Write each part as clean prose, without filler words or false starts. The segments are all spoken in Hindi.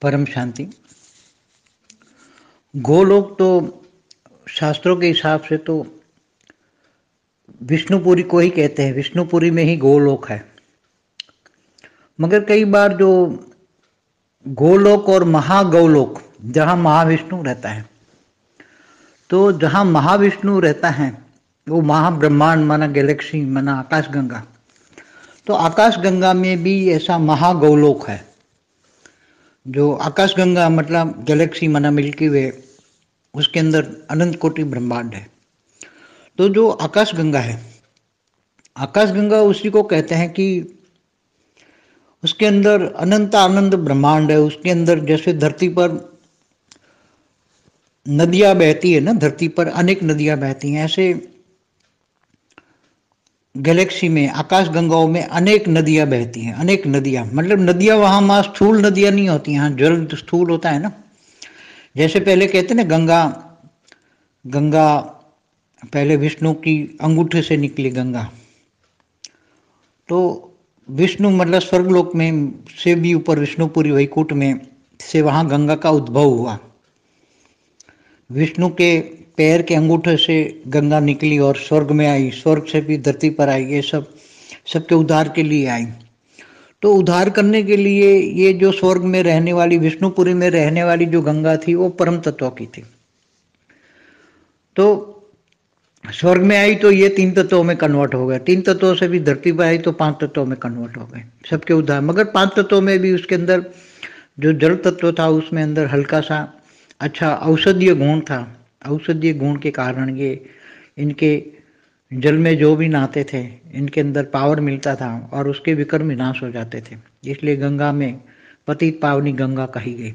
परम शांति। गोलोक तो शास्त्रों के हिसाब से तो विष्णुपुरी को ही कहते हैं, विष्णुपुरी में ही गोलोक है। मगर कई बार जो गोलोक और महागौलोक, जहाँ महाविष्णु रहता है, तो जहाँ महाविष्णु रहता है वो महाब्रह्मांड माना गैलेक्सी माना आकाशगंगा, तो आकाशगंगा में भी ऐसा महागौलोक है। जो आकाशगंगा मतलब गैलेक्सी माना मिल्की वे, उसके अंदर अनंत कोटि ब्रह्मांड है। तो जो आकाशगंगा है, आकाशगंगा उसी को कहते हैं कि उसके अंदर अनंत आनंद ब्रह्मांड है। उसके अंदर जैसे धरती पर नदियां बहती है ना, धरती पर अनेक नदियां बहती हैं, ऐसे गैलेक्सी में आकाशगंगाओं में अनेक नदियां बहती हैं। अनेक नदियां मतलब नदियां वहां स्थूल नदियां नहीं होती हैं, जल स्थूल होता है ना। जैसे पहले कहते ना गंगा पहले विष्णु की अंगूठे से निकली गंगा, तो विष्णु मतलब स्वर्गलोक में से भी ऊपर विष्णुपुरी वैकुंठ में से वहाँ गंगा का उद्भव हुआ। विष्णु के पैर के अंगूठे से गंगा निकली और स्वर्ग में आई, स्वर्ग से भी धरती पर आई। ये सब सबके उद्धार के लिए आई। तो उद्धार करने के लिए ये जो स्वर्ग में रहने वाली, विष्णुपुरी में रहने वाली जो गंगा थी, वो परम तत्व की थी। तो स्वर्ग में आई तो ये 3 तत्वों में कन्वर्ट हो गए, 3 तत्वों से भी धरती पर आई तो 5 तत्वों में कन्वर्ट हो गए, सबके उद्धार। मगर 5 तत्वों में भी उसके अंदर जो जल तत्व था, उसमें अंदर हल्का सा अच्छा औषधीय गुण था। औषधीय गुण के कारण ये इनके जल में जो भी नहाते थे, इनके अंदर पावर मिलता था और उसके विकर्म विनाश हो जाते थे। इसलिए गंगा में पतित पावनी गंगा कही गई।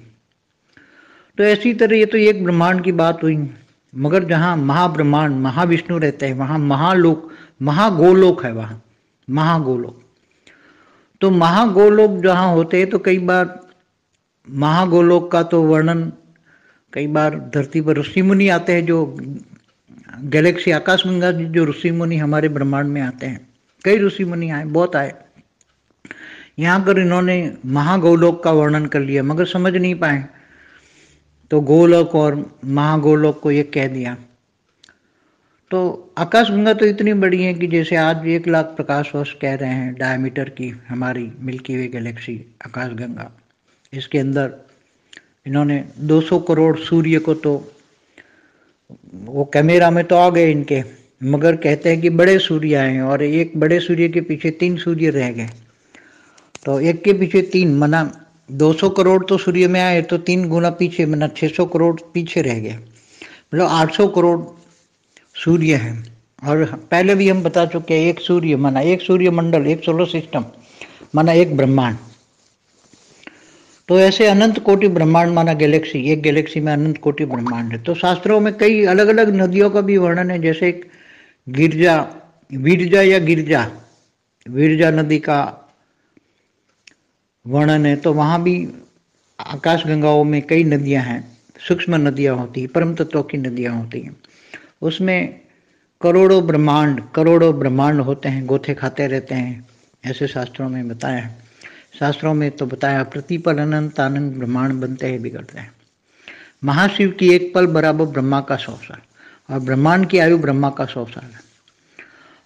तो ऐसी तरह ये तो एक ब्रह्मांड की बात हुई। मगर जहाँ महाब्रह्मांड महाविष्णु रहते हैं, वहाँ महालोक महागोलोक है, वहाँ महागोलोक। तो महागोलोक जहाँ होते हैं तो कई बार महागोलोक का तो वर्णन कई बार धरती पर ऋषि मुनि आते हैं, जो गैलेक्सी आकाशगंगा जो ऋषि मुनि हमारे ब्रह्मांड में आते हैं, कई ऋषि मुनि आए, बहुत आए। यहाँ पर इन्होंने महागोलोक का वर्णन कर लिया, मगर समझ नहीं पाए, तो गोलोक और महागोलोक को ये कह दिया। तो आकाशगंगा तो इतनी बड़ी है कि जैसे आज 1 लाख प्रकाश वर्ष कह रहे हैं डायमीटर की हमारी मिल्की वे गैलेक्सी आकाशगंगा। इसके अंदर इन्होंने 200 करोड़ सूर्य को, तो वो कैमरा में तो आ गए इनके, मगर कहते हैं कि बड़े सूर्य आए और एक बड़े सूर्य के पीछे 3 सूर्य रह गए। तो एक के पीछे 3 मना 200 करोड़ तो सूर्य में आए, तो 3 गुना पीछे मना 600 करोड़ पीछे रह गए, मतलब 800 करोड़ सूर्य है। और पहले भी हम बता चुके हैं, एक सूर्य माना एक सूर्य मंडल, एक सोलर सिस्टम माना एक ब्रह्मांड। तो ऐसे अनंत कोटि ब्रह्मांड माना गैलेक्सी, एक गैलेक्सी में अनंत कोटि ब्रह्मांड है। तो शास्त्रों में कई अलग अलग नदियों का भी वर्णन है, जैसे विरजा या गिरजा, विरजा नदी का वर्णन है। तो वहाँ भी आकाशगंगाओं में कई नदियाँ हैं, सूक्ष्म नदियाँ होती हैं, परम तत्वों की नदियाँ होती हैं। उसमें करोड़ों ब्रह्मांड होते हैं, गोथे खाते रहते हैं, ऐसे शास्त्रों में बताया है। शास्त्रों में तो बताया प्रतिपल अनंत आनंद ब्रह्मांड बनते हैं बिगड़ते हैं। महाशिव की एक पल बराबर ब्रह्मा का 100 साल, और ब्रह्मांड की आयु ब्रह्मा का 100 साल है।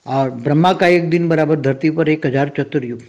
और ब्रह्मा का एक दिन बराबर धरती पर 1000 चतुर्युग,